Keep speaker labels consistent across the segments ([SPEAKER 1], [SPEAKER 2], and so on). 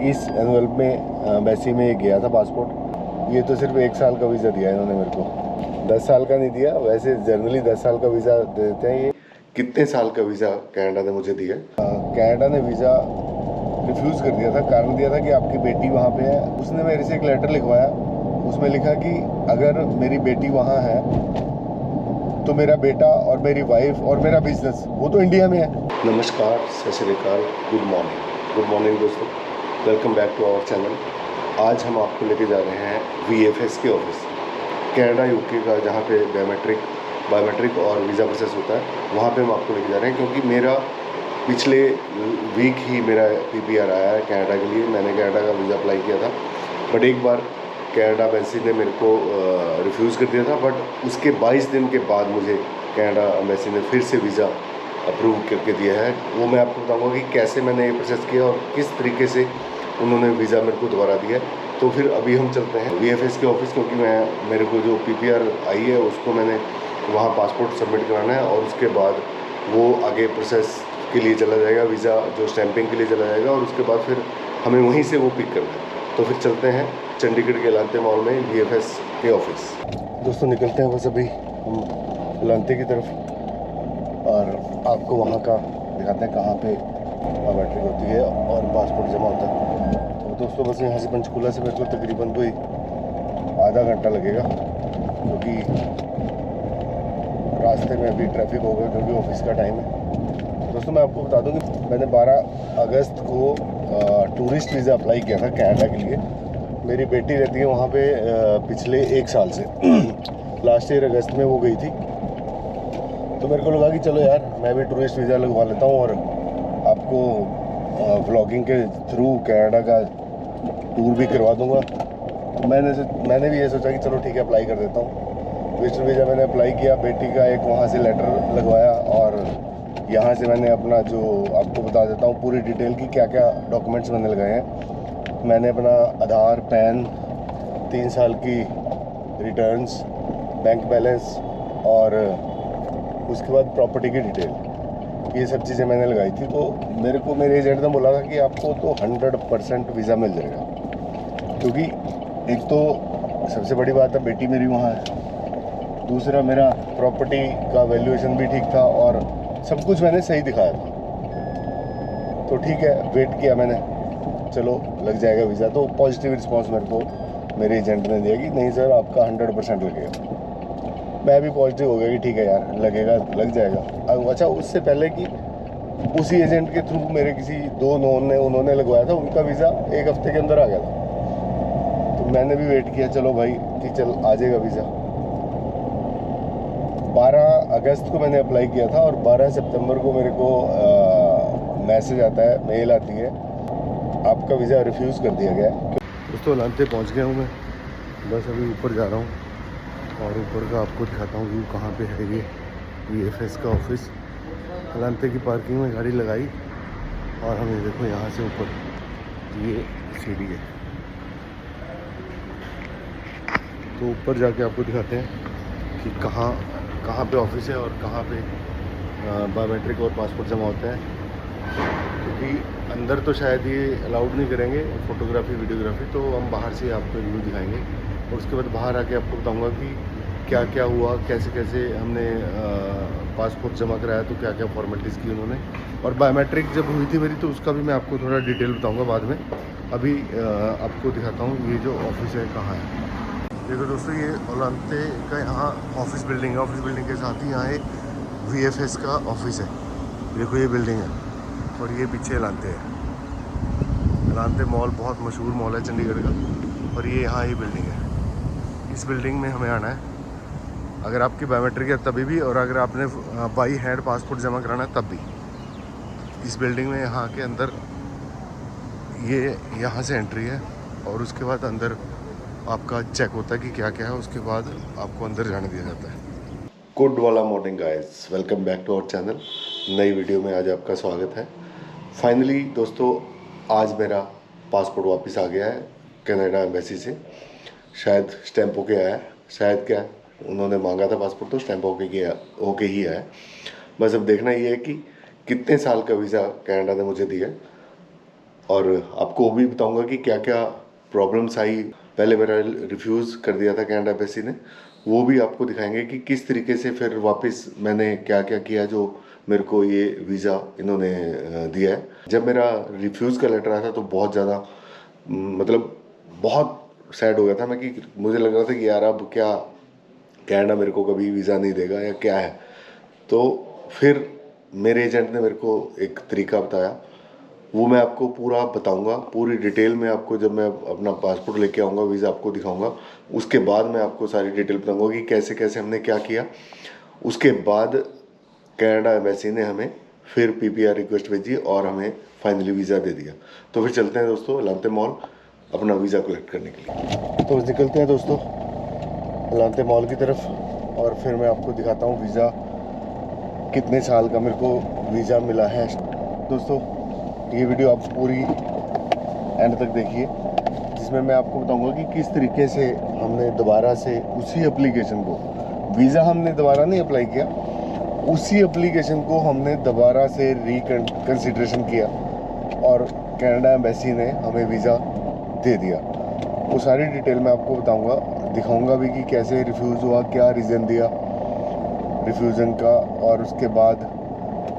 [SPEAKER 1] इस एनुअल में एम्बेसी में गया था पासपोर्ट। ये तो सिर्फ 1 साल का वीज़ा दिया इन्होंने मेरे को, 10 साल का नहीं दिया। वैसे जनरली 10 साल का वीज़ा दे देते हैं। ये कितने साल का वीज़ा कनाडा ने मुझे दिया। कनाडा ने वीज़ा रिफ्यूज़ कर दिया था, कारण दिया था कि आपकी बेटी वहाँ पे है। उसने मेरे से एक लेटर लिखवाया, उसमें लिखा कि अगर मेरी बेटी वहाँ है तो मेरा बेटा और मेरी वाइफ और मेरा बिजनेस वो तो इंडिया में है। नमस्कार, सत श्री अकाल, गुड मॉर्निंग दोस्तों, welcome back to our channel. आज हम आपको लेके जा रहे हैं VFS के ऑफिस, कनाडा यूके का, जहाँ पे बायोमेट्रिक और वीज़ा प्रोसेस होता है। वहाँ पे हम आपको लेके जा रहे हैं क्योंकि मेरा पिछले वीक ही मेरा PPR आया है कनाडा के लिए। मैंने कनाडा का वीज़ा अप्लाई किया था, बट एक बार कनाडा एम्बेसी ने मेरे को रिफ्यूज़ कर दिया था। बट उसके 22 दिन के बाद मुझे कनाडा एम्बेसी ने फिर से वीज़ा अप्रूव करके दिया है। वो मैं आपको बताऊंगा कि कैसे मैंने ये प्रोसेस किया और किस तरीके से उन्होंने वीज़ा मेरे को दोबारा दिया। तो फिर अभी हम चलते हैं VFS के ऑफिस, क्योंकि मेरे को जो PPR आई है उसको मैंने वहाँ पासपोर्ट सबमिट कराना है और उसके बाद वो आगे प्रोसेस के लिए चला जाएगा, वीज़ा जो स्टैंपिंग के लिए चला जाएगा, और उसके बाद फिर हमें वहीं से वो पिक करना है। तो फिर चलते हैं चंडीगढ़ के लांते मॉल में VFS के ऑफिस। दोस्तों निकलते हैं बस अभी हम लांते की तरफ, और आपको वहाँ का दिखाते हैं कहाँ पे बायोमेट्रिक होती है और पासपोर्ट जमा होता है। तो दोस्तों बस यहाँ से पंचकूला से मेरे को तकरीबन कोई आधा घंटा लगेगा, क्योंकि रास्ते में अभी ट्रैफिक होगा, क्योंकि ऑफिस का टाइम है। दोस्तों मैं आपको बता दूं कि मैंने 12 अगस्त को टूरिस्ट वीज़ा अप्लाई किया था कनाडा के लिए। मेरी बेटी रहती है वहाँ पे पिछले 1 साल से लास्ट ईयर अगस्त में वो गई थी। तो मेरे को लगा कि चलो यार मैं भी टूरिस्ट वीज़ा लगवा लेता हूँ और आपको व्लॉगिंग के थ्रू कनाडा का टूर भी करवा दूँगा। तो मैंने भी ये सोचा कि चलो ठीक है अप्लाई कर देता हूँ। टूरिस्ट वीज़ा मैंने अप्लाई किया, बेटी का एक वहाँ से लेटर लगवाया, और यहाँ से मैंने अपना जो आपको बता देता हूँ पूरी डिटेल की क्या क्या डॉक्यूमेंट्स मैंने लगाए हैं। मैंने अपना आधार, पैन, 3 साल की रिटर्न्स, बैंक बैलेंस, और उसके बाद प्रॉपर्टी की डिटेल, ये सब चीज़ें मैंने लगाई थी। तो मेरे एजेंट ने बोला था कि आपको तो 100% वीज़ा मिल जाएगा, क्योंकि एक तो सबसे बड़ी बात है बेटी मेरी वहाँ है, दूसरा मेरा प्रॉपर्टी का वैल्यूएशन भी ठीक था और सब कुछ मैंने सही दिखाया था। तो ठीक है, वेट किया मैंने, चलो लग जाएगा वीज़ा। तो पॉजिटिव रिस्पांस मेरे को मेरे एजेंट ने दिया कि नहीं सर आपका 100% लगेगा। मैं भी पॉजिटिव हो गया कि ठीक है यार लगेगा, लग जाएगा। अच्छा, उससे पहले कि उसी एजेंट के थ्रू मेरे किसी 2 नोन ने उन्होंने लगवाया था, उनका वीज़ा 1 हफ्ते के अंदर आ गया था। तो मैंने भी वेट किया, चलो भाई कि चल आ जाएगा वीज़ा। 12 अगस्त को मैंने अप्लाई किया था और 12 सितंबर को मेरे को मैसेज आता है, मेल आती है, आपका वीज़ा रिफ्यूज़ कर दिया गया है। दोस्तों लांते पहुंच गया हूँ मैं, बस अभी ऊपर जा रहा हूँ और ऊपर का आपको दिखाता हूँ व्यू कहाँ पे है। ये VFS का ऑफिस, लांते की पार्किंग में गाड़ी लगाई और हमें देखो यहाँ से ऊपर ये सीढ़ी है। तो ऊपर जाके आपको दिखाते हैं कि कहाँ पे ऑफिस है और कहाँ पे बायोमेट्रिक और पासपोर्ट जमा होता है। क्योंकि अंदर तो शायद ये अलाउड नहीं करेंगे फ़ोटोग्राफी वीडियोग्राफी, तो हम बाहर से आपको व्यू दिखाएंगे और उसके बाद बाहर आके आपको बताऊंगा कि क्या क्या हुआ, कैसे कैसे हमने पासपोर्ट जमा कराया, तो क्या क्या फॉर्मेलिटीज़ की उन्होंने, और बायोमेट्रिक जब हुई थी मेरी तो उसका भी मैं आपको थोड़ा डिटेल बताऊँगा बाद में। अभी आपको दिखाता हूँ ये जो ऑफिस है कहाँ है। देखो दोस्तों ये ओलांते का यहाँ ऑफिस बिल्डिंग है, ऑफिस बिल्डिंग के साथ ही यहाँ एक VFS का ऑफिस है। देखो ये बिल्डिंग है और ये पीछे लांते है। लांते मॉल बहुत मशहूर मॉल है चंडीगढ़ का, और ये यहाँ ये बिल्डिंग है। इस बिल्डिंग में हमें आना है अगर आपकी बायोमेट्रिक है तभी भी, और अगर आपने बाई हैंड पासपोर्ट जमा कराना है तब भी। इस बिल्डिंग में यहाँ के अंदर ये यहाँ से एंट्री है और उसके बाद अंदर आपका चेक होता है कि क्या क्या है, उसके बाद आपको अंदर जाने दिया जाता है। गुड वाला morning guys, welcome back to our channel. नई वीडियो में आज आपका स्वागत है। फाइनली दोस्तों आज मेरा पासपोर्ट वापस आ गया है कनाडा एम्बेसी से। शायद स्टैंप होके आया है, शायद क्या उन्होंने मांगा था पासपोर्ट तो स्टैंप होके ही आया है। बस अब देखना ये है कि कितने साल का वीज़ा कनाडा ने मुझे दिया। और आपको वो भी बताऊंगा कि क्या क्या प्रॉब्लम्स आई। पहले मेरा रिफ्यूज़ कर दिया था कनाडा एम्बेसी ने, वो भी आपको दिखाएंगे कि किस तरीके से फिर वापस मैंने क्या क्या किया जो मेरे को ये वीज़ा इन्होंने दिया है। जब मेरा रिफ्यूज़ का लेटर आया था तो बहुत ज़्यादा मतलब बहुत सैड हो गया था मैं, कि मुझे लग रहा था कि यार अब क्या कनाडा मेरे को कभी वीज़ा नहीं देगा या क्या है। तो फिर मेरे एजेंट ने मेरे को एक तरीका बताया, वो मैं आपको पूरा बताऊंगा, पूरी डिटेल में आपको जब मैं अपना पासपोर्ट लेके आऊँगा, वीज़ा आपको दिखाऊंगा, उसके बाद मैं आपको सारी डिटेल बताऊंगा कि कैसे कैसे हमने क्या किया। उसके बाद कनाडा एम्बेसी ने हमें फिर पीपीआर रिक्वेस्ट भेजी और हमें फाइनली वीज़ा दे दिया। तो फिर चलते हैं दोस्तों लांते मॉल अपना वीज़ा कलेक्ट करने के लिए। तो निकलते हैं दोस्तों लांते मॉल की तरफ, और फिर मैं आपको दिखाता हूँ वीज़ा कितने साल का मेरे को वीज़ा मिला है। दोस्तों ये वीडियो आप पूरी एंड तक देखिए, जिसमें मैं आपको बताऊंगा कि किस तरीके से हमने दोबारा से उसी एप्लीकेशन को, वीज़ा हमने दोबारा नहीं अप्लाई किया, उसी एप्लीकेशन को हमने दोबारा से रिकन्सिडरेशन किया और कनाडा एम्बेसी ने हमें वीज़ा दे दिया। वो सारी डिटेल मैं आपको बताऊंगा, दिखाऊंगा भी कि कैसे रिफ्यूज़ हुआ, क्या रीज़न दिया रिफ्यूज़न का। और उसके बाद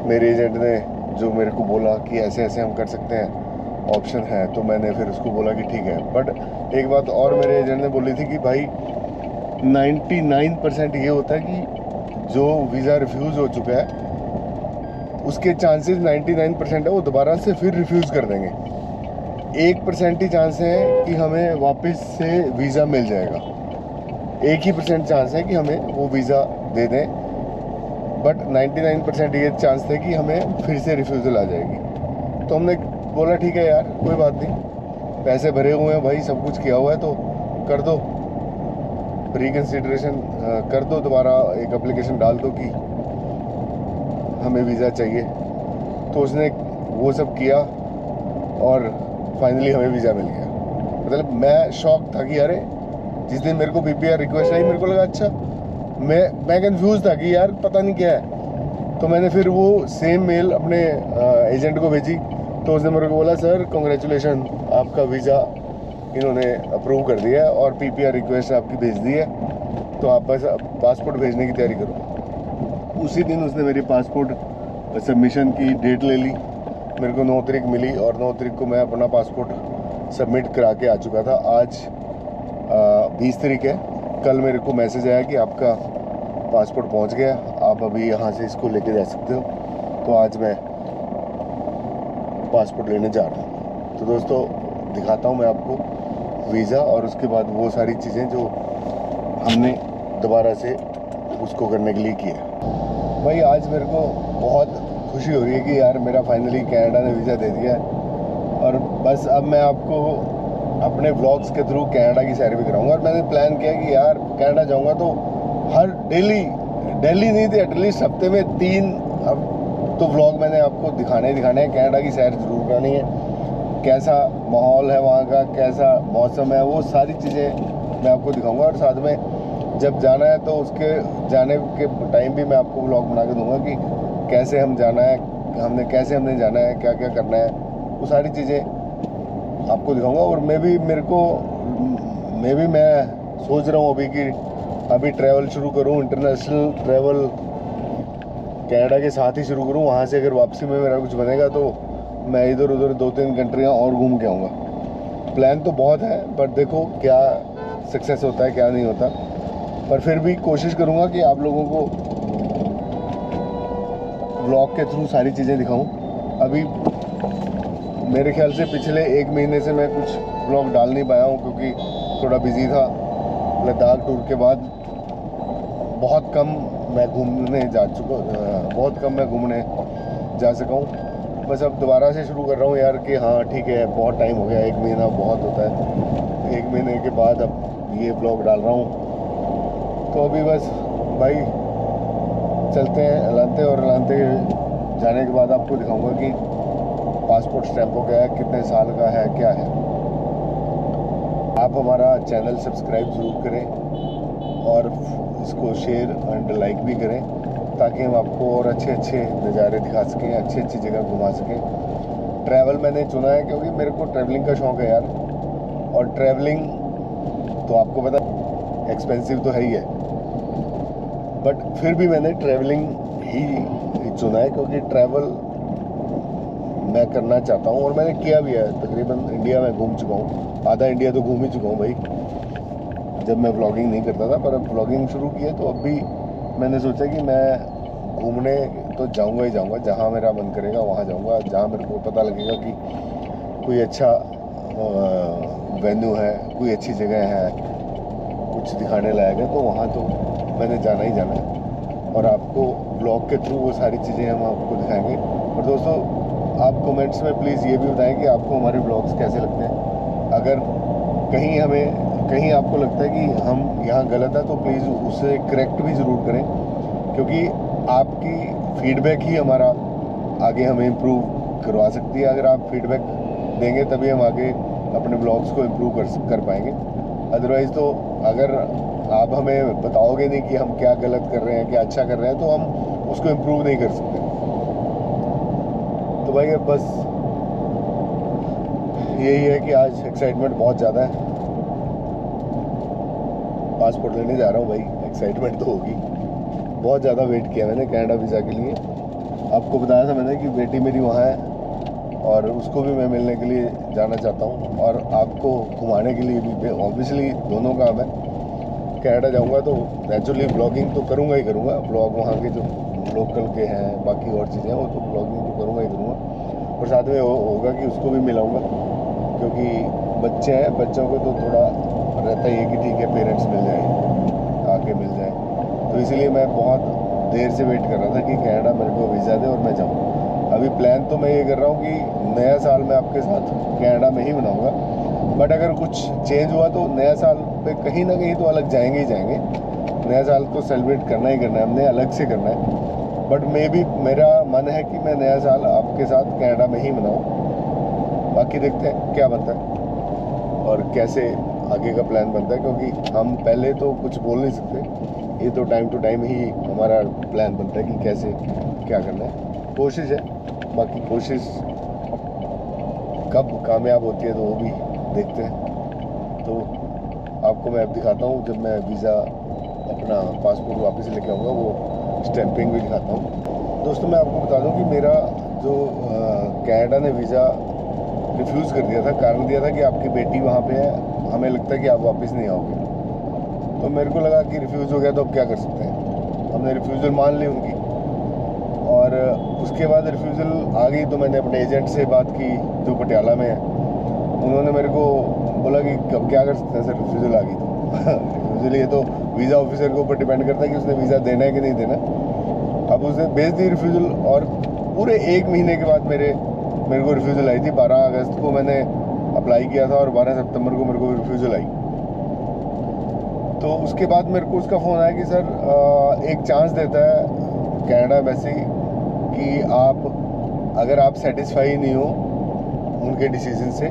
[SPEAKER 1] मेरे एजेंट ने जो मेरे को बोला कि ऐसे ऐसे हम कर सकते हैं, ऑप्शन है, तो मैंने फिर उसको बोला कि ठीक है। बट एक बात और मेरे एजेंट ने बोली थी कि भाई 99% ये होता है कि जो वीज़ा रिफ्यूज़ हो चुका है उसके चांसेस 99% है वो दोबारा से फिर रिफ्यूज़ कर देंगे। 1% ही चांस है कि हमें वापस से वीज़ा मिल जाएगा, 1% चांस है कि हमें वो वीज़ा दे दें, बट 99% ये चांस थे कि हमें फिर से रिफ्यूज़ल आ जाएगी। तो हमने बोला ठीक है यार कोई बात नहीं, पैसे भरे हुए हैं भाई, सब कुछ किया हुआ है, तो कर दो रिकन्सिडरेशन, कर दो दोबारा, एक एप्लीकेशन डाल दो कि हमें वीज़ा चाहिए। तो उसने वो सब किया और फाइनली हमें वीज़ा मिल गया। मतलब मैं शॉक था कि अरे, जिस दिन मेरे को पीपीआर रिक्वेस्ट आई मेरे को लगा अच्छा, मैं कंफ्यूज था कि यार पता नहीं क्या है। तो मैंने फिर वो सेम मेल अपने एजेंट को भेजी, तो उसने मेरे को बोला सर कांग्रेचुलेशन, आपका वीज़ा इन्होंने अप्रूव कर दिया है और पीपीआर रिक्वेस्ट आपकी भेज दी है, तो आप बस पासपोर्ट भेजने की तैयारी करो। उसी दिन उसने मेरी पासपोर्ट सबमिशन की डेट ले ली, मेरे को 9 तारीख मिली और 9 तारीख को मैं अपना पासपोर्ट सबमिट करा के आ चुका था। आज 20 तारीख है, कल मेरे को मैसेज आया कि आपका पासपोर्ट पहुंच गया, आप अभी यहाँ से इसको लेके जा सकते हो। तो आज मैं पासपोर्ट लेने जा रहा हूँ। तो दोस्तों दिखाता हूँ मैं आपको वीज़ा और उसके बाद वो सारी चीज़ें जो हमने दोबारा से उसको करने के लिए किया। भाई आज मेरे को बहुत खुशी हो रही है कि यार मेरा फाइनली कनाडा ने वीज़ा दे दिया है, और बस अब मैं आपको अपने व्लॉग्स के थ्रू कनाडा की सैर भी कराऊंगा। और मैंने प्लान किया कि यार कनाडा जाऊंगा तो हर डेली नहीं थे, एटलीस्ट हफ्ते में 3 अब तो व्लॉग मैंने आपको दिखाने हैं। कनाडा की सैर जरूर करानी है, कैसा माहौल है वहाँ का, कैसा मौसम है, वो सारी चीज़ें मैं आपको दिखाऊंगा। और साथ में जब जाना है तो उसके जाने के टाइम भी मैं आपको व्लॉग बना के दूंगा कि कैसे हम जाना है, कैसे हमने जाना है, क्या क्या करना है, वो सारी चीज़ें आपको दिखाऊंगा। और मैं सोच रहा हूँ अभी कि अभी ट्रैवल शुरू करूँ, इंटरनेशनल ट्रैवल कनाडा के साथ ही शुरू करूँ। वहाँ से अगर वापसी में मेरा कुछ बनेगा तो मैं इधर उधर 2-3 कंट्रियाँ और घूम के आऊँगा। प्लान तो बहुत है, बट देखो क्या सक्सेस होता है क्या नहीं होता, पर फिर भी कोशिश करूँगा कि आप लोगों को ब्लॉग के थ्रू सारी चीज़ें दिखाऊँ। अभी मेरे ख्याल से पिछले 1 महीने से मैं कुछ ब्लॉग डाल नहीं पाया हूँ, क्योंकि थोड़ा बिजी था। लद्दाख टूर के बाद बहुत कम मैं घूमने जा सका हूँ। बस अब दोबारा से शुरू कर रहा हूँ यार कि हाँ ठीक है, बहुत टाइम हो गया, 1 महीना बहुत होता है। 1 महीने के बाद अब ये ब्लॉग डाल रहा हूँ। तो अभी बस भाई चलते हैं लांते, और लांते जाने के बाद आपको दिखाऊंगा कि पासपोर्ट स्टैम्प हो गया है, कितने साल का है, क्या है। आप हमारा चैनल सब्सक्राइब ज़रूर करें और इसको शेयर एंड लाइक भी करें, ताकि हम आपको और अच्छे अच्छे नज़ारे दिखा सकें, अच्छी अच्छी जगह घुमा सकें। ट्रैवल मैंने चुना है क्योंकि मेरे को ट्रैवलिंग का शौक़ है यार, और ट्रैवलिंग तो आपको पता एक्सपेंसिव तो है ही है, बट फिर भी मैंने ट्रैवलिंग ही चुना है क्योंकि ट्रैवल मैं करना चाहता हूँ और मैंने किया भी है। तकरीबन इंडिया में घूम चुका हूँ, आधा इंडिया तो घूम ही चुका हूँ भाई, जब मैं व्लॉगिंग नहीं करता था। पर अब व्लॉगिंग शुरू की है तो अब भी मैंने सोचा कि मैं घूमने तो जाऊंगा ही जाऊंगा, जहाँ मेरा मन करेगा वहाँ जाऊंगा, जहाँ मेरे को पता लगेगा कि कोई अच्छा वेन्यू है, कोई अच्छी जगह है, कुछ दिखाने लायक है, तो वहाँ तो मैंने जाना ही जाना है। और आपको ब्लॉग के थ्रू वो सारी चीज़ें हम आपको दिखाएंगे। और दोस्तों आप कमेंट्स में प्लीज़ ये भी बताएं कि आपको हमारे ब्लॉग्स कैसे लगते हैं। अगर कहीं आपको लगता है कि हम यहाँ गलत है तो प्लीज़ उसे करेक्ट भी ज़रूर करें, क्योंकि आपकी फीडबैक ही हमारा आगे हमें इम्प्रूव करवा सकती है। अगर आप फीडबैक देंगे तभी हम आगे अपने ब्लॉग्स को इम्प्रूव कर पाएंगे। अदरवाइज़ तो अगर आप हमें बताओगे नहीं कि हम क्या गलत कर रहे हैं, क्या अच्छा कर रहे हैं, तो हम उसको इम्प्रूव नहीं कर सकते। तो भाई अब बस यही है कि आज एक्साइटमेंट बहुत ज़्यादा है। पासपोर्ट लेने जा रहा हूँ भाई, एक्साइटमेंट तो होगी। बहुत ज़्यादा वेट किया मैंने कनाडा वीज़ा के लिए। आपको बताया था मैंने कि बेटी मेरी वहाँ है और उसको भी मैं मिलने के लिए जाना चाहता हूँ, और आपको घुमाने के लिए भी ऑब्वियसली दोनों काम है। कनाडा जाऊँगा तो नेचुरली ब्लॉगिंग तो करूँगा ही करूँगा, ब्लॉग वहाँ के जो लोकल के हैं, बाकी और चीज़ें हैं वो तो ब्लॉगिंग तो करूँगा ही करूँगा। और साथ में होगा कि उसको भी मिलाऊँगा, क्योंकि बच्चे हैं, बच्चों को तो थोड़ा रहता ही है कि ठीक है पेरेंट्स मिल जाएँ, आके मिल जाएँ। तो इसीलिए मैं बहुत देर से वेट कर रहा था कि कनाडा मेरे को वीज़ा दे और मैं जाऊँ। अभी प्लान तो मैं ये कर रहा हूँ कि नया साल मैं आपके साथ कनाडा में ही मनाऊँगा, बट अगर कुछ चेंज हुआ तो नया साल पे कहीं ना कहीं तो अलग जाएंगे ही जाएंगे। नया साल तो सेलिब्रेट करना ही करना है, हमने अलग से करना है। बट मेरा मन है कि मैं नया साल आपके साथ कनाडा में ही मनाऊँ। बाकी देखते हैं क्या बनता है और कैसे आगे का प्लान बनता है, क्योंकि हम पहले तो कुछ बोल नहीं सकते। ये तो टाइम टू टाइम ही हमारा प्लान बनता है कि कैसे क्या करना है। कोशिश है, बाकी कोशिश कब कामयाब होती है तो वो भी देखते हैं। तो आपको मैं अब दिखाता हूँ, जब मैं वीज़ा अपना पासपोर्ट वापस लेके आऊँगा वो स्टैंपिंग भी दिखाता हूँ। दोस्तों मैं आपको बता दूँ कि मेरा जो कनाडा ने वीज़ा रिफ्यूज़ कर दिया था, कारण दिया था कि आपकी बेटी वहाँ पे है, हमें लगता है कि आप वापस नहीं आओगे। तो मेरे को लगा कि रिफ्यूज़ हो गया तो अब क्या कर सकते हैं, हमने रिफ्यूज़ल मान ली उनकी। और उसके बाद रिफ्यूज़ल आ गई तो मैंने अपने एजेंट से बात की जो पटियाला में है। उन्होंने मेरे को बोला कि कब क्या कर सकते हैं सर, रिफ्यूज़ल आ गई तो रिफ्यूज़ल ये तो वीज़ा ऑफिसर के ऊपर डिपेंड करता है कि उसने वीज़ा देना है कि नहीं देना। अब उसने भेज दी रिफ्यूज़ल, और पूरे 1 महीने के बाद मेरे को रिफ्यूज़ल आई थी। 12 अगस्त को मैंने अप्लाई किया था और 12 सितंबर को मेरे को रिफ्यूज़ल आई। तो उसके बाद मेरे को उसका फ़ोन आया कि सर एक चांस देता है कनाडा एम्बेसी कि अगर आप सेटिस्फाई नहीं हो उनके डिसीजन से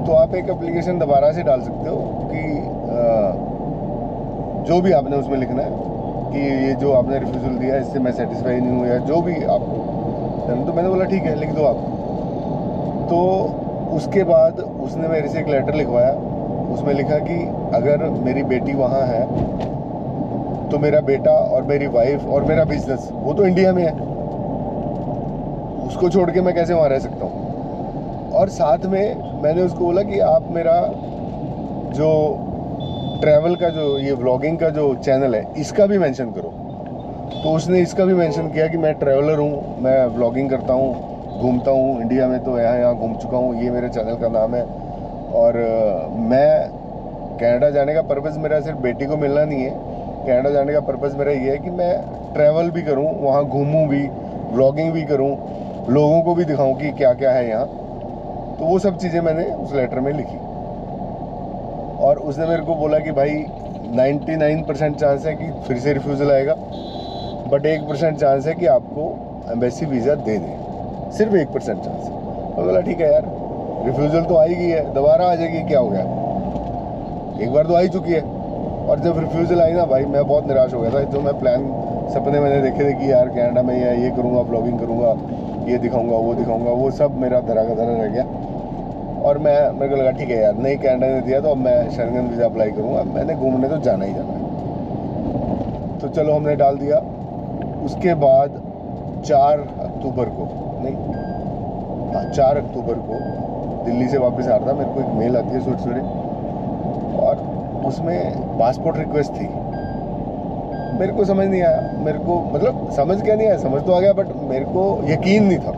[SPEAKER 1] तो आप एक एप्लीकेशन दोबारा से डाल सकते हो कि जो भी आपने उसमें लिखना है कि ये जो आपने रिफ्यूज़ल दिया इससे मैं सेटिस्फाई नहीं हूँ, या जो भी आपको। तो मैंने बोला ठीक है लिख दो आप। तो उसके बाद उसने मेरे से एक लेटर लिखवाया, उसमें लिखा कि अगर मेरी बेटी वहाँ है तो मेरा बेटा और मेरी वाइफ और मेरा बिजनेस वो तो इंडिया में है, उसको छोड़ के मैं कैसे वहाँ रह सकता हूँ। और साथ में मैंने उसको बोला कि आप मेरा जो ट्रैवल का जो ये व्लॉगिंग का जो चैनल है इसका भी मेंशन करो। तो उसने इसका भी मेंशन किया कि मैं ट्रैवलर हूँ, मैं व्लॉगिंग करता हूँ, घूमता हूँ इंडिया में, तो यहाँ घूम चुका हूँ, ये मेरे चैनल का नाम है। और मैं कनाडा जाने का पर्पज़ मेरा सिर्फ बेटी को मिलना नहीं है, कनाडा जाने का पर्पज़ मेरा ये है कि मैं ट्रैवल भी करूँ, वहाँ घूमूँ भी, व्लॉगिंग भी करूँ, लोगों को भी दिखाऊँ कि क्या क्या है यहाँ। तो वो सब चीज़ें मैंने उस लेटर में लिखी। और उसने मेरे को बोला कि भाई 99% चांस है कि फिर से रिफ्यूज़ल आएगा, बट 1% चांस है कि आपको एम्बेसी वीज़ा दे दें, सिर्फ 1% चांस है। तो बोला ठीक है यार, रिफ्यूज़ल तो आई गई है, दोबारा आ जाएगी, क्या हो गया, एक बार तो आ ही चुकी है। और जब रिफ्यूज़ल आई ना भाई, मैं बहुत निराश हो गया था। जो मैं प्लान सपने मैंने देखे थे कि यार कनाडा में ये करूँगा, ब्लॉगिंग करूँगा, ये दिखाऊंगा वो दिखाऊंगा, वो सब मेरा धरा का धरा रह गया। और मेरे को लगा ठीक है यार, नहीं कनाडा ने दिया तो अब मैं शेंगन वीज़ा अप्लाई करूँगा, मैंने घूमने तो जाना ही जाना है। तो चलो हमने डाल दिया। उसके बाद 4 अक्टूबर को, नहीं हाँ 4 अक्टूबर को दिल्ली से वापस आ रहा था, मेरे को एक मेल आती है सवेरे, और उसमें पासपोर्ट रिक्वेस्ट थी। मेरे को समझ नहीं आया, मेरे को मतलब समझ क्या नहीं आया, समझ तो आ गया, बट मेरे को यकीन नहीं था।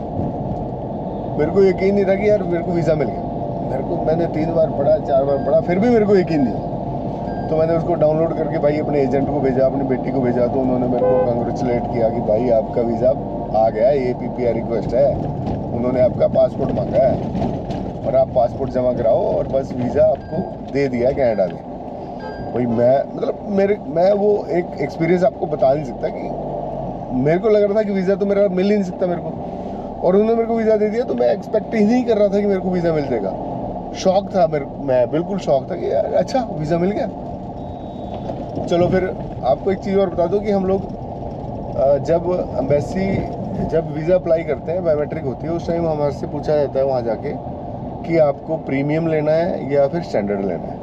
[SPEAKER 1] मेरे को यकीन नहीं था कि यार मेरे को वीज़ा मिल गया। मेरे को, मैंने 3 बार पढ़ा 4 बार पढ़ा, फिर भी मेरे को यकीन नहीं। तो मैंने उसको डाउनलोड करके भाई अपने एजेंट को भेजा, अपनी बेटी को भेजा। तो उन्होंने मेरे को कंग्रेचुलेट किया कि भाई आपका वीज़ा आ गया, ये PPR रिक्वेस्ट है, उन्होंने आपका पासपोर्ट मांगा है और आप पासपोर्ट जमा कराओ और बस वीज़ा आपको दे दिया कनाडा ने। भाई मैं वो एक एक्सपीरियंस आपको बता नहीं सकता कि मेरे को लग रहा था कि वीज़ा तो मेरा मिल ही नहीं सकता मेरे को, और उन्होंने मेरे को वीज़ा दे दिया। तो मैं एक्सपेक्ट ही नहीं कर रहा था कि मेरे को वीज़ा मिल जाएगा। शौक था मैं बिल्कुल शौक था कि यार अच्छा वीज़ा मिल गया। चलो फिर आपको एक चीज़ और बता दूं कि हम लोग जब वीज़ा अप्लाई करते हैं, बायोमेट्रिक होती है, उस टाइम हमारे से पूछा जाता है वहाँ जाके कि आपको प्रीमियम लेना है या फिर स्टैंडर्ड लेना है।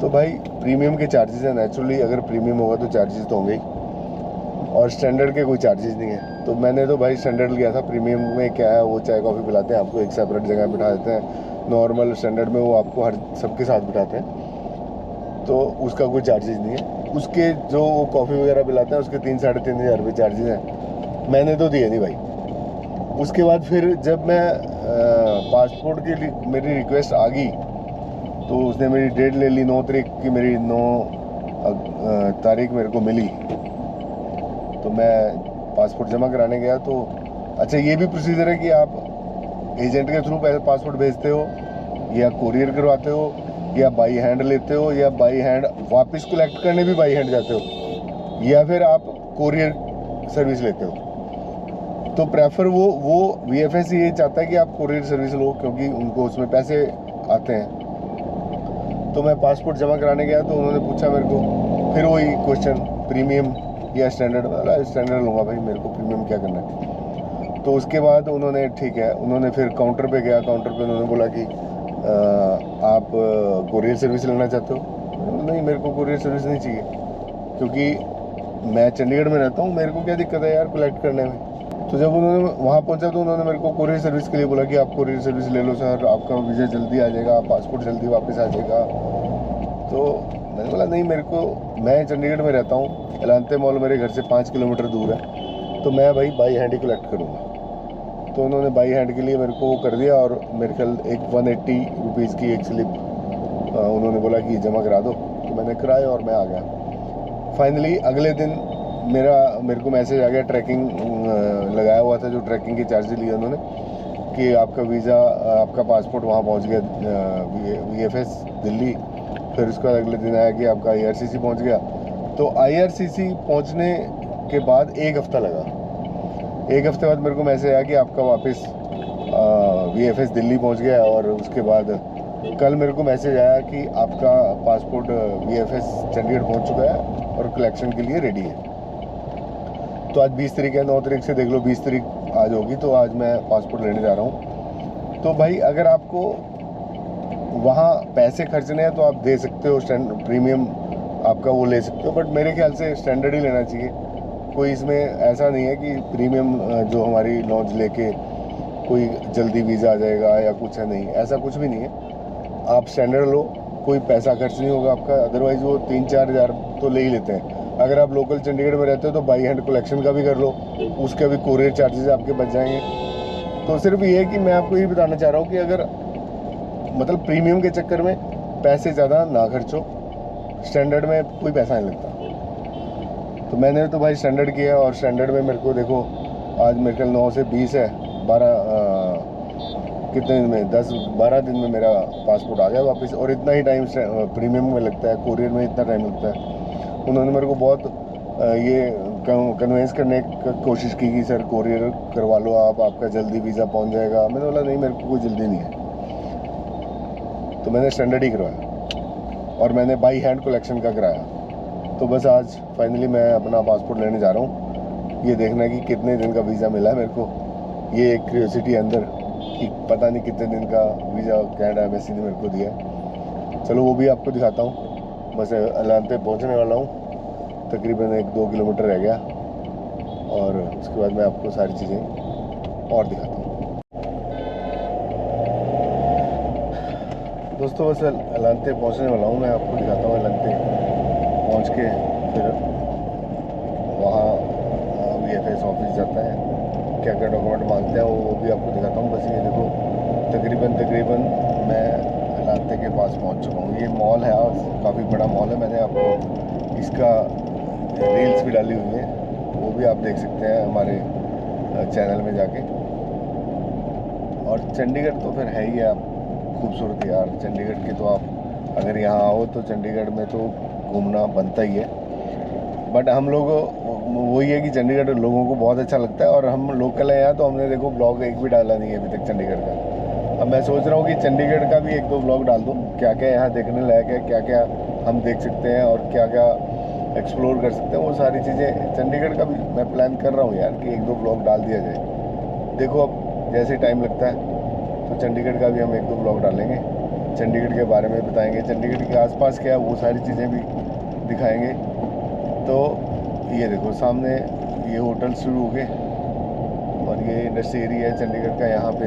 [SPEAKER 1] तो भाई प्रीमियम के चार्जेस हैं नेचुरली, अगर प्रीमियम होगा तो चार्जेस तो होंगे ही, और स्टैंडर्ड के कोई चार्जेस नहीं है। तो मैंने तो भाई स्टैंडर्ड लिया था। प्रीमियम में क्या है, वो चाय कॉफ़ी पिलाते हैं आपको, एक सेपरेट जगह बिठा देते हैं। नॉर्मल स्टैंडर्ड में वो आपको हर सबके साथ बिठाते हैं, तो उसका कोई चार्जेस नहीं है। उसके जो कॉफ़ी वगैरह पिलाते हैं उसके 3-3.5 हज़ार रुपये चार्जेस हैं। मैंने तो दिए नहीं भाई। उसके बाद फिर जब मैं पासपोर्ट के लिए मेरी रिक्वेस्ट आ गई, तो उसने मेरी डेट ले ली 9 तारीख की, मेरी 9 तारीख मेरे को मिली। तो मैं पासपोर्ट जमा कराने गया। तो अच्छा ये भी प्रोसीजर है कि आप एजेंट के थ्रू पासपोर्ट भेजते हो, या कोरियर करवाते हो, या बाई हैंड लेते हो, या बाई हैंड वापस कलेक्ट करने भी बाई हैंड जाते हो, या फिर आप कोरियर सर्विस लेते हो। तो प्रेफर वो VFS ये चाहता है कि आप कोरियर सर्विस लो, क्योंकि उनको उसमें पैसे आते हैं। तो मैं पासपोर्ट जमा कराने गया तो उन्होंने पूछा मेरे को फिर वही क्वेश्चन, प्रीमियम या स्टैंडर्ड। मतलब स्टैंडर्ड लूँगा भाई, मेरे को प्रीमियम क्या करना है। तो उसके बाद उन्होंने ठीक है, उन्होंने फिर काउंटर पे गया। काउंटर पे उन्होंने बोला कि आप कोरियर सर्विस लेना चाहते हो? नहीं, मेरे को कोरियर सर्विस नहीं चाहिए, क्योंकि मैं चंडीगढ़ में रहता हूँ, मेरे को क्या दिक्कत है यार कलेक्ट करने में। तो जब उन्होंने वहाँ पहुँचा तो उन्होंने मेरे को कोरियर सर्विस के लिए बोला कि आप कोरियर सर्विस ले लो सर, आपका वीज़ा जल्दी आ जाएगा, पासपोर्ट जल्दी वापस आ जाएगा। तो मैंने बोला नहीं, मेरे को, मैं चंडीगढ़ में रहता हूँ, एलांते मॉल मेरे घर से 5 किलोमीटर दूर है, तो मैं भाई बाई हैंड ही कलेक्ट करूँगा। तो उन्होंने बाई हैंड के लिए मेरे को वो कर दिया, और मेरे ख्याल एक 180 रुपीज़ की एक स्लिप उन्होंने बोला कि जमा करा दो। तो मैंने कराया और मैं आ गया। फाइनली अगले दिन मेरे को मैसेज आ गया, ट्रैकिंग लगाया हुआ था, जो ट्रैकिंग के चार्जेस लिए उन्होंने, कि आपका वीज़ा, आपका पासपोर्ट वहाँ पहुँच गया VFS दिल्ली। फिर उसके बाद अगले दिन आया कि आपका IRCC पहुँच गया। तो IRCC पहुँचने के बाद 1 हफ़्ता लगा। 1 हफ़्ते बाद मेरे को मैसेज आया कि आपका वापस VFS दिल्ली पहुँच गया। और उसके बाद कल मेरे को मैसेज आया कि आपका पासपोर्ट VFS चंडीगढ़ पहुँच चुका है और कलेक्शन के लिए रेडी है। तो आज 20 तारीख है, 9 तारीख से देख लो 20 तारीख आज होगी, तो आज मैं पासपोर्ट लेने जा रहा हूँ। तो भाई अगर आपको वहाँ पैसे खर्चने हैं तो आप दे सकते हो, प्रीमियम आपका वो ले सकते हो, बट मेरे ख्याल से स्टैंडर्ड ही लेना चाहिए। कोई इसमें ऐसा नहीं है कि प्रीमियम जो हमारी लॉन्च लेके कोई जल्दी वीज़ा आ जाएगा या कुछ है, नहीं, ऐसा कुछ भी नहीं है। आप स्टैंडर्ड लो, कोई पैसा खर्च नहीं होगा आपका। अदरवाइज़ वो 3-4 हज़ार तो ले ही लेते हैं। अगर आप लोकल चंडीगढ़ में रहते हो तो बाई हैंड कलेक्शन का भी कर लो, उसके भी कोरियर चार्जेस आपके बच जाएंगे। तो सिर्फ ये है कि मैं आपको ये बताना चाह रहा हूँ कि अगर मतलब प्रीमियम के चक्कर में पैसे ज़्यादा ना खर्चो, स्टैंडर्ड में कोई पैसा नहीं लगता। तो मैंने तो भाई स्टैंडर्ड किया, और स्टैंडर्ड में मेरे को देखो आज मेरे ख्याल 9 से 20 है, 12 कितने दिन में, 10-12 दिन में मेरा पासपोर्ट आ गया वापस। और इतना ही टाइम प्रीमियम में लगता है, कोरियर में इतना टाइम लगता है। उन्होंने मेरे को बहुत ये कन्वेंस करने की कोशिश की कि सर कोरियर करवा लो आप, आपका जल्दी वीज़ा पहुंच जाएगा। मैंने बोला नहीं, मेरे को कोई जल्दी नहीं है। तो मैंने स्टैंडर्ड ही करवाया, और मैंने बाई हैंड कलेक्शन का कराया। तो बस आज फाइनली मैं अपना पासपोर्ट लेने जा रहा हूँ। ये देखना है कि कितने दिन का वीज़ा मिला है मेरे को, ये एक क्यूरियोसिटी अंदर कि पता नहीं कितने दिन का वीज़ा कनाडा एम्बेसी ने मेरे को दिया है। चलो वो भी आपको दिखाता हूँ। बस अलांते पहुँचने वाला हूँ, तकरीबन 1-2 किलोमीटर रह गया और उसके बाद मैं आपको सारी चीज़ें और दिखाता हूँ। दोस्तों बस अलांते पहुँचने वाला हूँ, मैं आपको दिखाता हूँ अलांते पहुँच के फिर वहाँ VFS ऑफिस जाता है, क्या क्या डॉक्यूमेंट मांगते हैं वो भी आपको दिखाता हूँ। बस ये देखो तकरीबन मैं अलांते के पास पहुँच चुका हूँ। ये मॉल है और काफ़ी बड़ा मॉल है, मैंने आपको इसका रील्स भी डाली हुई है, वो भी आप देख सकते हैं हमारे चैनल में जाके। और चंडीगढ़ तो फिर है ही है आप खूबसूरत यार। चंडीगढ़ के तो आप अगर यहाँ आओ तो चंडीगढ़ में तो घूमना बनता ही है। बट हम लोग वही है कि चंडीगढ़ लोगों को बहुत अच्छा लगता है और हम लोकल हैं यहाँ, तो हमने देखो ब्लॉग एक भी डाला नहीं है अभी तक चंडीगढ़ का। अब मैं सोच रहा हूँ कि चंडीगढ़ का भी 1-2 ब्लॉग डाल दूँ, क्या क्या यहाँ देखने लायक है, क्या क्या हम देख सकते हैं और क्या क्या एक्सप्लोर कर सकते हैं, वो सारी चीज़ें चंडीगढ़ का भी मैं प्लान कर रहा हूँ यार कि 1-2 ब्लॉग डाल दिया जाए। देखो अब जैसे टाइम लगता है तो चंडीगढ़ का भी हम 1-2 ब्लॉग डालेंगे, चंडीगढ़ के बारे में बताएंगे, चंडीगढ़ के आसपास क्या है वो सारी चीज़ें भी दिखाएंगे। तो ये देखो सामने ये होटल शुरू हो गए और ये इंडस्ट्री एरिया है चंडीगढ़ का, यहाँ पे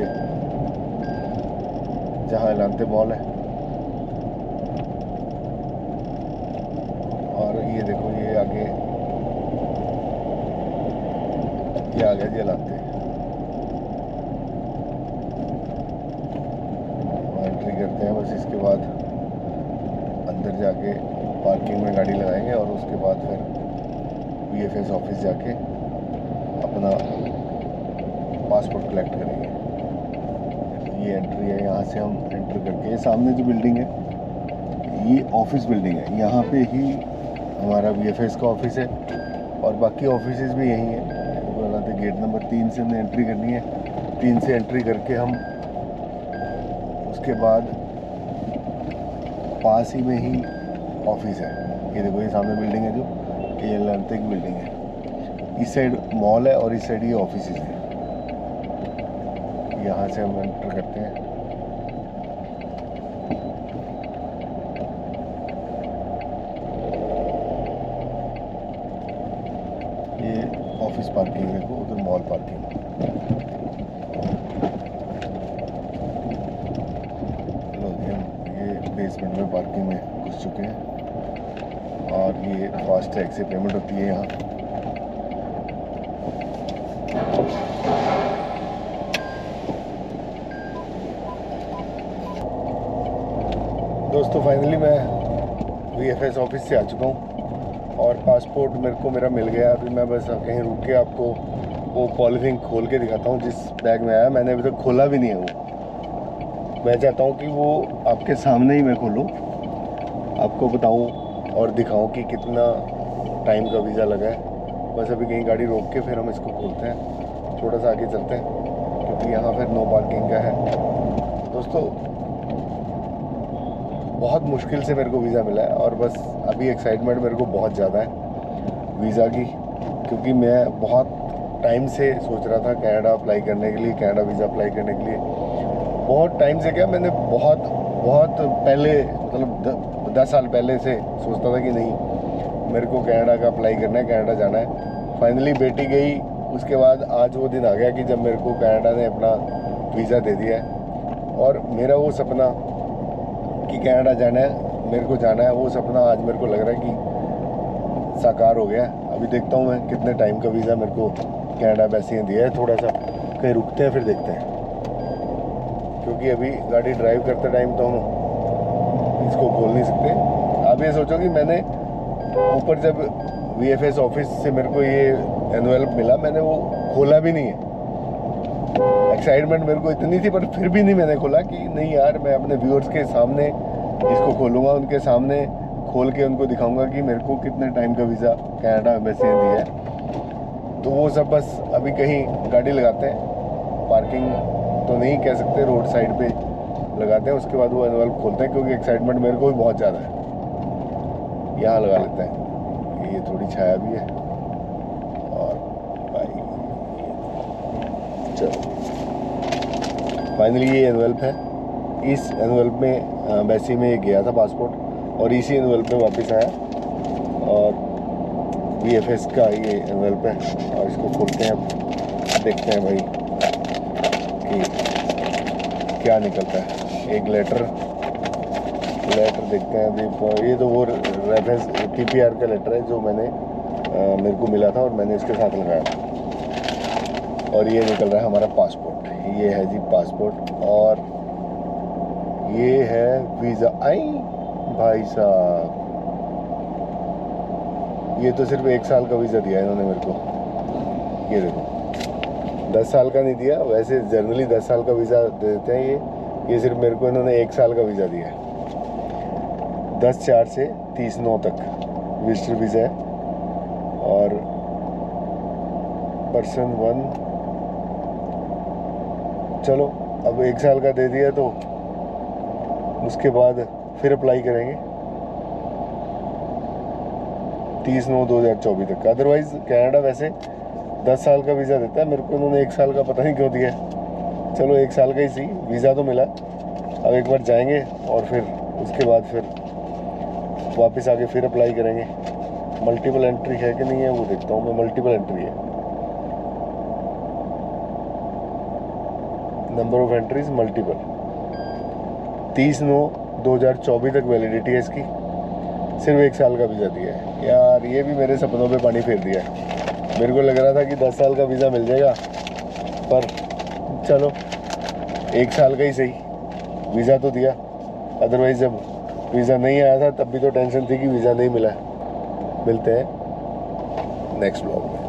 [SPEAKER 1] जहाँ अलांते मॉल है। और ये देखो ये आगे ये आ गया जी अलांते। एंट्री करते हैं, बस इसके बाद अंदर जाके पार्किंग में गाड़ी लगाएंगे और उसके बाद फिर VFS ऑफिस जाके अपना पासपोर्ट कलेक्ट करेंगे। ये एंट्री है, यहाँ से हम एंटर करके ये सामने जो बिल्डिंग है ये ऑफिस बिल्डिंग है, यहाँ पे ही हमारा VFS का ऑफिस है और बाकी ऑफिसेज भी यहीं हैं। तो गेट नंबर 3 से हमने एंट्री करनी है, 3 से एंट्री करके हम उसके बाद पास ही में ही ऑफिस है। ये देखो ये सामने बिल्डिंग है जो ये अलांते की बिल्डिंग है, इस साइड मॉल है और इस साइड ये ऑफिस है। यहाँ से हम एंटर करते हैं। ये ऑफिस पार्किंग देखो, उधर मॉल पार्किंग। ये बेसमेंट में पार्किंग में घुस चुके हैं और ये फास्ट टैग से पेमेंट होती है यहाँ। दोस्तों फाइनली मैं VFS ऑफिस से आ चुका हूँ और पासपोर्ट मेरे को मेरा मिल गया। अभी मैं बस कहीं रुक के आपको वो पॉलीथीन खोल के दिखाता हूँ जिस बैग में आया। मैंने अभी तक खोला भी नहीं है वो, मैं चाहता हूँ कि वो आपके सामने ही मैं खोलूँ, आपको बताऊँ और दिखाऊं कि कितना टाइम का वीज़ा लगा है। बस अभी कहीं गाड़ी रोक के फिर हम इसको खोलते हैं, थोड़ा सा आगे चलते हैं क्योंकि यहाँ फिर नो पार्किंग का है। दोस्तों बहुत मुश्किल से मेरे को वीज़ा मिला है और बस अभी एक्साइटमेंट मेरे को बहुत ज़्यादा है वीज़ा की, क्योंकि मैं बहुत टाइम से सोच रहा था कनाडा अप्लाई करने के लिए, कनाडा वीज़ा अप्लाई करने के लिए। बहुत टाइम से क्या मैंने बहुत पहले मतलब 10 साल पहले से सोचता था कि नहीं मेरे को कनाडा का अप्लाई करना है, कनाडा जाना है। फाइनली बेटी गई, उसके बाद आज वो दिन आ गया कि जब मेरे को कनाडा ने अपना वीज़ा दे दिया है और मेरा वो सपना कि कनाडा जाना है, मेरे को जाना है, वो सपना आज मेरे को लग रहा है कि साकार हो गया। अभी देखता हूँ मैं कितने टाइम का वीज़ा मेरे को कनाडा एम्बेसी ने दिया है। थोड़ा सा कहीं रुकते हैं फिर देखते हैं, क्योंकि अभी गाड़ी ड्राइव करते टाइम तो हम इसको खोल नहीं सकते। आप ये सोचो कि मैंने ऊपर जब VFS ऑफिस से मेरे को ये एनवेलप मिला, मैंने वो खोला भी नहीं है। एक्साइटमेंट मेरे को इतनी थी पर फिर भी नहीं मैंने खोला कि नहीं यार मैं अपने व्यूअर्स के सामने इसको खोलूँगा, उनके सामने खोल के उनको दिखाऊंगा कि मेरे को कितने टाइम का वीज़ा कनाडा एम्बेसी ने दिया है। तो वो सब बस अभी कहीं गाड़ी लगाते हैं, पार्किंग तो नहीं कह सकते, रोड साइड पे लगाते हैं, उसके बाद वो एनवेलप खोलते हैं क्योंकि एक्साइटमेंट मेरे को भी बहुत ज़्यादा है। यहाँ लगा लेते हैं, ये थोड़ी छाया भी है और भाई चलो फाइनली ये एनवेल्प है। इस एनवेल्प में वैसे में गया था पासपोर्ट और इसी एनवेल्प में वापस आया और VFS का ये एनवेल्प है और इसको खोलते हैं, देखते हैं भाई कि क्या निकलता है। एक लेटर देखते हैं अभी। ये तो वो रेफरेंस TPR का लेटर है जो मैंने मेरे को मिला था और मैंने इसके साथ लगाया था। और ये निकल रहा है हमारा पासपोर्ट। ये है जी पासपोर्ट और ये है वीज़ा। आई भाई साहब, ये तो सिर्फ 1 साल का वीज़ा दिया इन्होंने मेरे को। ये देखो 10 साल का नहीं दिया, वैसे जनरली 10 साल का वीज़ा देते हैं। ये सिर्फ मेरे को इन्होंने 1 साल का वीज़ा दिया है। 10/4 से 30/9 तक विजिटर वीज़ा है और पर्सन 1। चलो अब 1 साल का दे दिया तो उसके बाद फिर अप्लाई करेंगे 30/9/2024 तक। अदरवाइज़ कनाडा वैसे 10 साल का वीज़ा देता है, मेरे को उन्होंने 1 साल का पता नहीं क्यों दिया है। चलो 1 साल का ही सही, वीज़ा तो मिला। अब एक बार जाएंगे और फिर उसके बाद फिर वापस आके फिर अप्लाई करेंगे। मल्टीपल एंट्री है कि नहीं है वो देखता हूँ मैं। मल्टीपल एंट्री है, नंबर ऑफ एंट्रीज मल्टीपल। 30/9/2024 तक वैलिडिटी है इसकी। सिर्फ 1 साल का वीज़ा दिया है यार। ये भी मेरे सपनों पे पानी फेर दिया है। मेरे को लग रहा था कि 10 साल का वीज़ा मिल जाएगा, पर चलो 1 साल का ही सही, वीज़ा तो दिया। अदरवाइज़ जब वीज़ा नहीं आया था तब भी तो टेंशन थी कि वीज़ा नहीं मिला है। मिलते हैं नेक्स्ट ब्लॉग में।